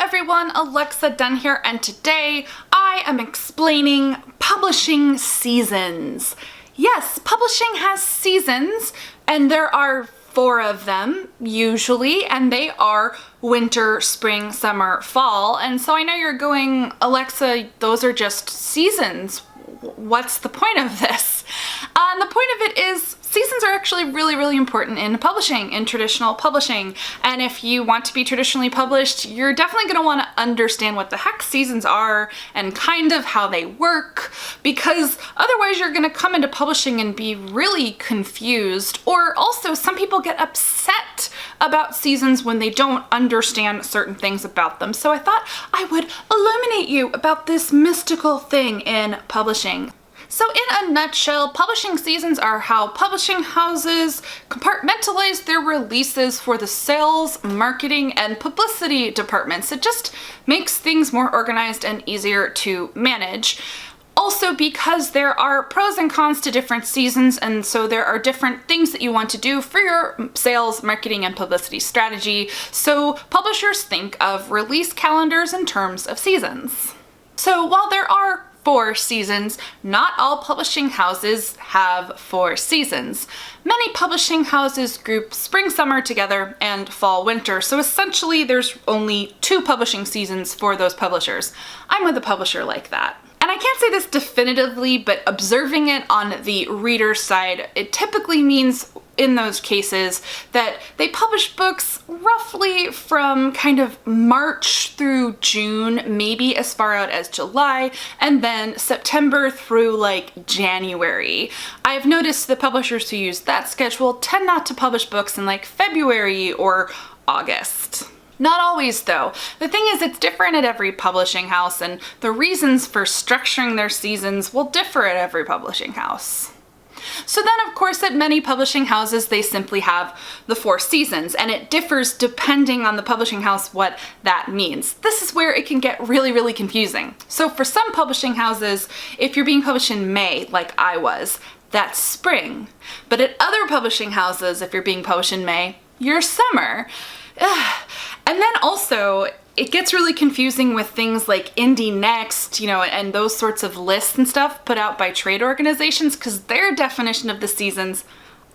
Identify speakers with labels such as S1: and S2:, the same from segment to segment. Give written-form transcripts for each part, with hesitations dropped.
S1: everyone, Alexa Donne here, and today I am explaining publishing seasons. Yes, publishing has seasons, and there are 4 of them usually, and they are winter, spring, summer, fall. And so I know you're going, Alexa, those are just seasons. What's the point of this? And the point of it is seasons are actually really important in publishing, in traditional publishing. And if you want to be traditionally published, you're definitely going to want to understand what the heck seasons are and kind of how they work, because otherwise you're going to come into publishing and be really confused. Or also some people get upset about seasons when they don't understand certain things about them. So I thought I would illuminate you about this mystical thing in publishing. So in a nutshell, publishing seasons are how publishing houses compartmentalize their releases for the sales, marketing, and publicity departments. It just makes things more organized and easier to manage. Also, because there are pros and cons to different seasons, and so there are different things that you want to do for your sales, marketing, and publicity strategy. So publishers think of release calendars in terms of seasons. So while there are 4 seasons, not all publishing houses have 4 seasons. Many publishing houses group spring, summer together and fall, winter. So essentially there's only 2 publishing seasons for those publishers. I'm with a publisher like that. And I can't say this definitively, but observing it on the reader side, it typically means in those cases that they publish books roughly from kind of March through June, maybe as far out as July, and then September through like January. I've noticed the publishers who use that schedule tend not to publish books in like February or August. Not always though. The thing is, it's different at every publishing house, and the reasons for structuring their seasons will differ at every publishing house. So then, of course, at many publishing houses, they simply have the 4 seasons, and it differs depending on the publishing house what that means. This is where it can get really confusing. So for some publishing houses, if you're being published in May, like I was, that's spring. But at other publishing houses, if you're being published in May, you're summer. And then also, it gets really confusing with things like Indie Next, and those sorts of lists and stuff put out by trade organizations, because their definition of the seasons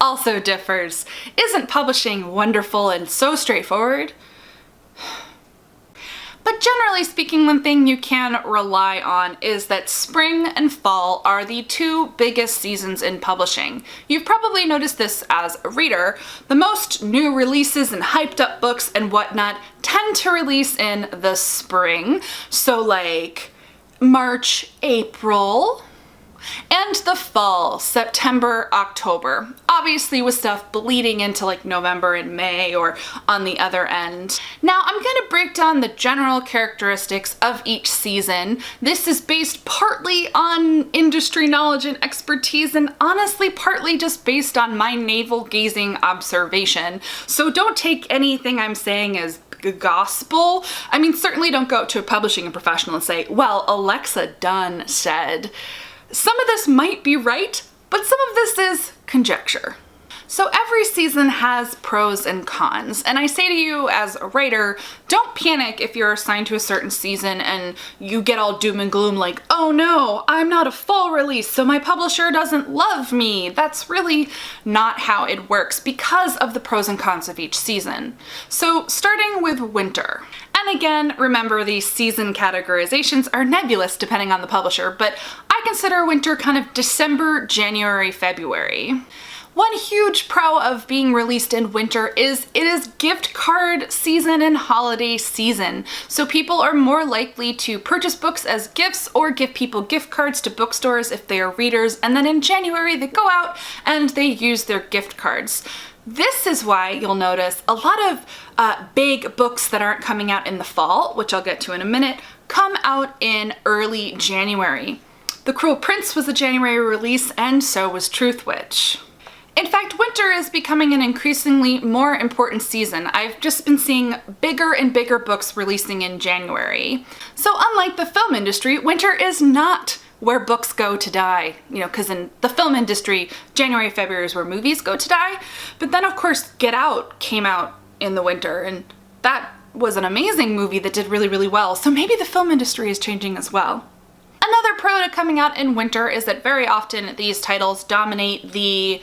S1: also differs. Isn't publishing wonderful and so straightforward? But generally speaking, one thing you can rely on is that spring and fall are the 2 biggest seasons in publishing. You've probably noticed this as a reader. The most new releases and hyped up books and whatnot tend to release in the spring. So like March, April, and the fall, September, October. Obviously with stuff bleeding into like November and May or on the other end. Now I'm going to break down the general characteristics of each season. This is based partly on industry knowledge and expertise, and honestly partly just based on my navel-gazing observation. So don't take anything I'm saying as gospel. I mean, certainly don't go to a publishing professional and say, well, Alexa Donne said. Some of this might be right, but some of this is conjecture. So every season has pros and cons, and I say to you as a writer, don't panic if you're assigned to a certain season and you get all doom and gloom like, oh no, I'm not a fall release, so my publisher doesn't love me. That's really not how it works because of the pros and cons of each season. So starting with winter. And again, remember these season categorizations are nebulous depending on the publisher, but I consider winter kind of December, January, February. One huge pro of being released in winter is it is gift card season and holiday season. So people are more likely to purchase books as gifts or give people gift cards to bookstores if they are readers. And then in January, they go out and they use their gift cards. This is why you'll notice a lot of big books that aren't coming out in the fall, which I'll get to in a minute, come out in early January. The Cruel Prince was a January release, and so was Truthwitch. In fact, winter is becoming an increasingly more important season. I've just been seeing bigger and bigger books releasing in January. So unlike the film industry, winter is not where books go to die, because in the film industry, January, February is where movies go to die. But then of course, Get Out came out in the winter, and that was an amazing movie that did really, really well, so maybe the film industry is changing as well. Another pro to coming out in winter is that very often these titles dominate the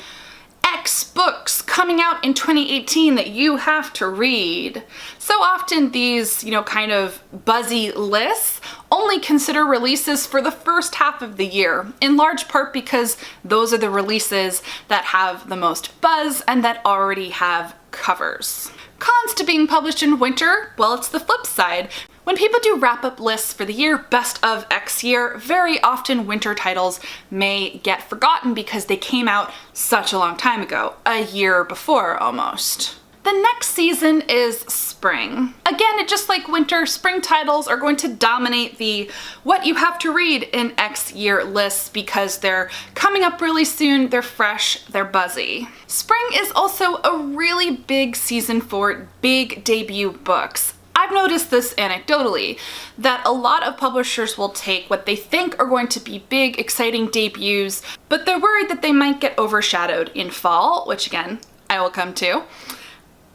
S1: X books coming out in 2018 that you have to read. So often these, kind of buzzy lists only consider releases for the first half of the year, in large part because those are the releases that have the most buzz and that already have covers. Cons to being published in winter? Well, it's the flip side. When people do wrap-up lists for the year, best of X year, very often winter titles may get forgotten because they came out such a long time ago, a year before almost. The next season is spring. Again, just like winter, spring titles are going to dominate the what you have to read in X year lists because they're coming up really soon, they're fresh, they're buzzy. Spring is also a really big season for big debut books. I've noticed this anecdotally, that a lot of publishers will take what they think are going to be big, exciting debuts, but they're worried that they might get overshadowed in fall, which again, I will come to.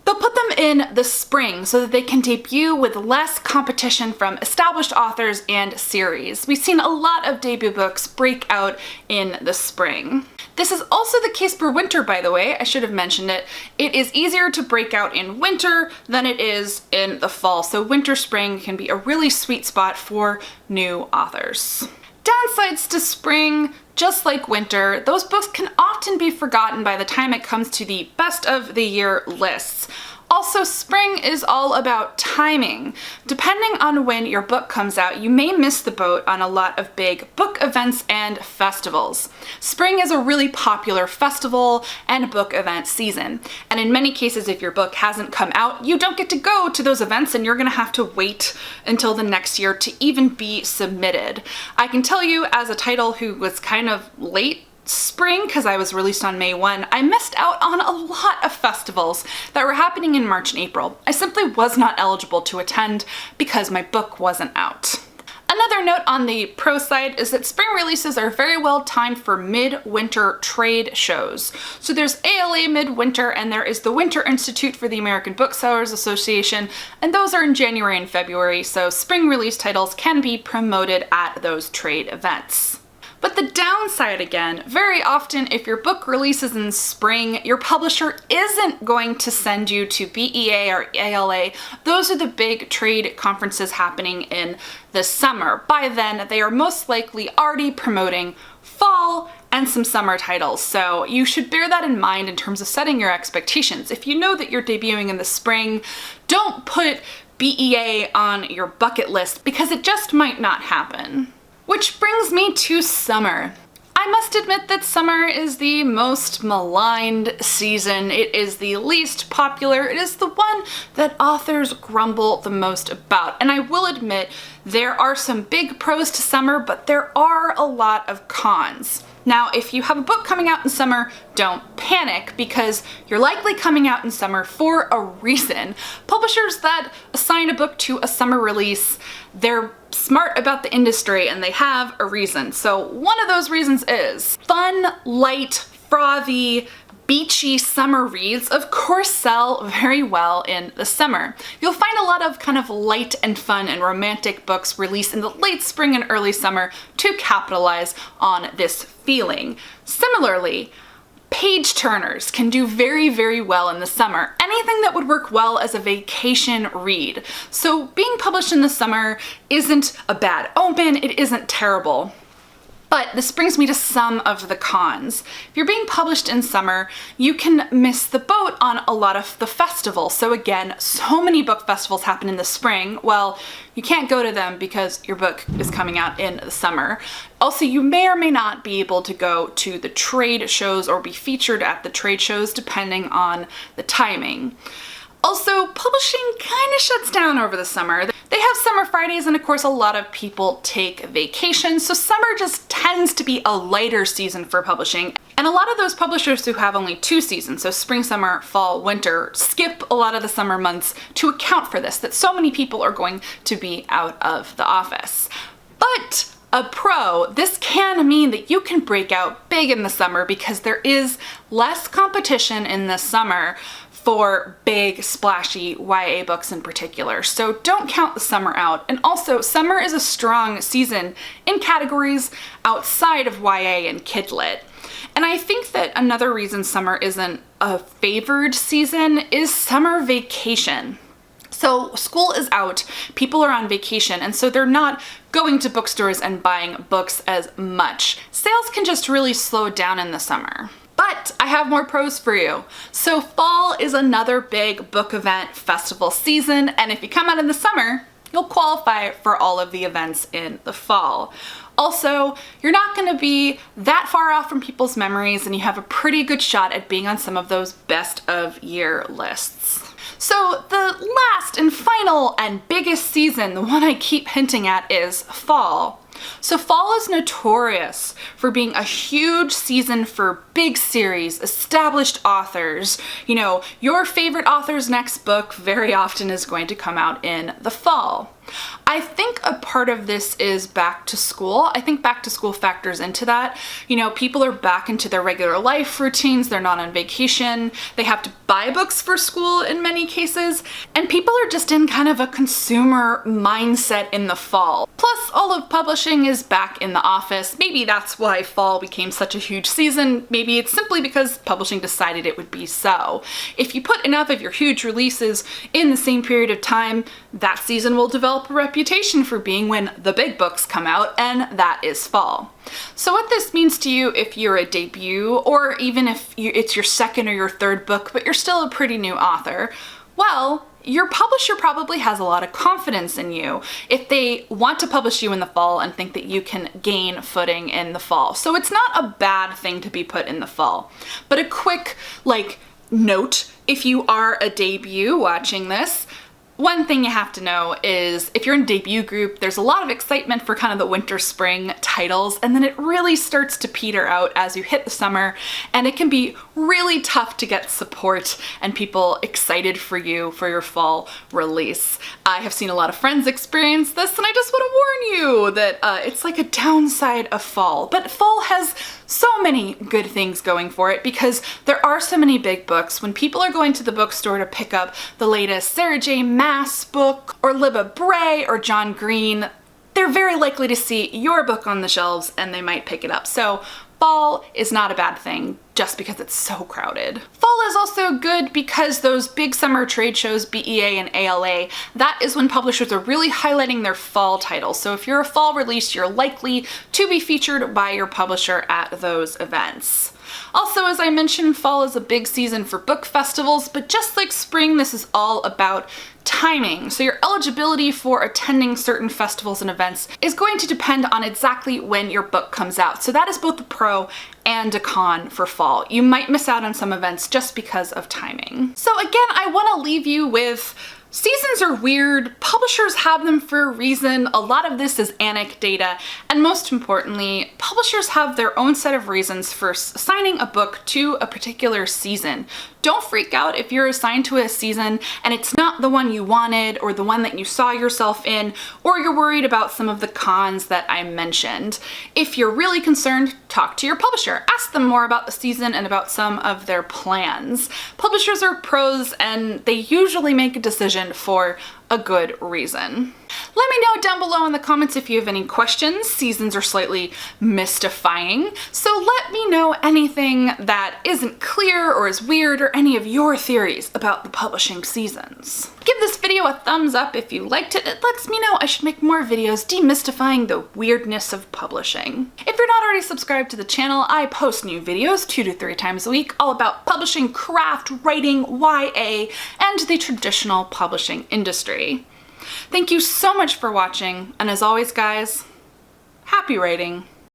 S1: They'll put them in the spring so that they can debut with less competition from established authors and series. We've seen a lot of debut books break out in the spring. This is also the case for winter, by the way. I should have mentioned it. It is easier to break out in winter than it is in the fall, so winter-spring can be a really sweet spot for new authors. Downsides to spring, just like winter, those books can often be forgotten by the time it comes to the best of the year lists. Also, spring is all about timing. Depending on when your book comes out, you may miss the boat on a lot of big book events and festivals. Spring is a really popular festival and book event season, and in many cases, if your book hasn't come out, you don't get to go to those events and you're gonna have to wait until the next year to even be submitted. I can tell you, as a title who was kind of late spring, because I was released on May 1, I missed out on a lot of festivals that were happening in March and April. I simply was not eligible to attend because my book wasn't out. Another note on the pro side is that spring releases are very well timed for mid-winter trade shows. So there's ALA Midwinter and there is the Winter Institute for the American Booksellers Association, and those are in January and February, so spring release titles can be promoted at those trade events. But the downside again, very often if your book releases in spring, your publisher isn't going to send you to BEA or ALA. Those are the big trade conferences happening in the summer. By then, they are most likely already promoting fall and some summer titles, so you should bear that in mind in terms of setting your expectations. If you know that you're debuting in the spring, don't put BEA on your bucket list because it just might not happen. Which brings me to summer. I must admit that summer is the most maligned season. It is the least popular. It is the one that authors grumble the most about. And I will admit, there are some big pros to summer, but there are a lot of cons. Now, if you have a book coming out in summer, don't panic because you're likely coming out in summer for a reason. Publishers that assign a book to a summer release, they're smart about the industry and they have a reason. So one of those reasons is fun, light, frothy, beachy summer reads of course sell very well in the summer. You'll find a lot of kind of light and fun and romantic books released in the late spring and early summer to capitalize on this feeling. Similarly, page turners can do very, very well in the summer. Anything that would work well as a vacation read. So being published in the summer isn't a bad omen, it isn't terrible. But this brings me to some of the cons. If you're being published in summer, you can miss the boat on a lot of the festivals. So again, so many book festivals happen in the spring. Well, you can't go to them because your book is coming out in the summer. Also, you may or may not be able to go to the trade shows or be featured at the trade shows depending on the timing. Also, publishing kind of shuts down over the summer. They have summer Fridays and of course a lot of people take vacations, so summer just tends to be a lighter season for publishing. And a lot of those publishers who have only 2 seasons, so spring, summer, fall, winter, skip a lot of the summer months to account for this, that so many people are going to be out of the office. But a pro, this can mean that you can break out big in the summer because there is less competition in the summer for big, splashy YA books in particular. So don't count the summer out. And also, summer is a strong season in categories outside of YA and kid lit. And I think that another reason summer isn't a favored season is summer vacation. So school is out, people are on vacation, and so they're not going to bookstores and buying books as much. Sales can just really slow down in the summer. But I have more pros for you. So fall is another big book event festival season, and if you come out in the summer, you'll qualify for all of the events in the fall. Also, you're not going to be that far off from people's memories, and you have a pretty good shot at being on some of those best of year lists. So the last and final and biggest season, the one I keep hinting at, is fall. So fall is notorious for being a huge season for big series, established authors. You know, your favorite author's next book very often is going to come out in the fall. I think a part of this is back to school. I think back to school factors into that. You know, people are back into their regular life routines. They're not on vacation. They have to buy books for school in many cases. And people are just in kind of a consumer mindset in the fall. Plus, all of publishing is back in the office. Maybe that's why fall became such a huge season. Maybe it's simply because publishing decided it would be so. If you put enough of your huge releases in the same period of time, that season will develop a reputation for being when the big books come out, and that is fall. So what this means to you if you're a debut, or even if it's your second or your third book, but you're still a pretty new author, well, your publisher probably has a lot of confidence in you if they want to publish you in the fall and think that you can gain footing in the fall. So it's not a bad thing to be put in the fall. But a quick, note, if you are a debut watching this, one thing you have to know is if you're in a debut group, there's a lot of excitement for kind of the winter spring titles, and then it really starts to peter out as you hit the summer, and it can be really tough to get support and people excited for you for your fall release. I have seen a lot of friends experience this, and I just want to warn you that it's like a downside of fall. But fall has so many good things going for it because there are so many big books. When people are going to the bookstore to pick up the latest Sarah J. Maas book or Libba Bray or John Green, they're very likely to see your book on the shelves and they might pick it up. So fall is not a bad thing just because it's so crowded. Fall is also good because those big summer trade shows, BEA and ALA, that is when publishers are really highlighting their fall titles. So if you're a fall release, you're likely to be featured by your publisher at those events. Also, as I mentioned, fall is a big season for book festivals, but just like spring, this is all about timing. So your eligibility for attending certain festivals and events is going to depend on exactly when your book comes out. So that is both a pro and a con for fall. You might miss out on some events just because of timing. So again, I want to leave you with seasons are weird, publishers have them for a reason, a lot of this is anecdata, and most importantly, publishers have their own set of reasons for assigning a book to a particular season. Don't freak out if you're assigned to a season and it's not the one you wanted or the one that you saw yourself in, or you're worried about some of the cons that I mentioned. If you're really concerned, talk to your publisher. Ask them more about the season and about some of their plans. Publishers are pros and they usually make a decision for a good reason. Let me know down below in the comments if you have any questions. Seasons are slightly mystifying, so let me know anything that isn't clear or is weird or any of your theories about the publishing seasons. Give this video a thumbs up if you liked it. It lets me know I should make more videos demystifying the weirdness of publishing. If you're not already subscribed to the channel, I post new videos 2 to 3 times a week all about publishing, craft, writing, YA, and the traditional publishing industry. Thank you so much for watching, and as always guys, happy writing!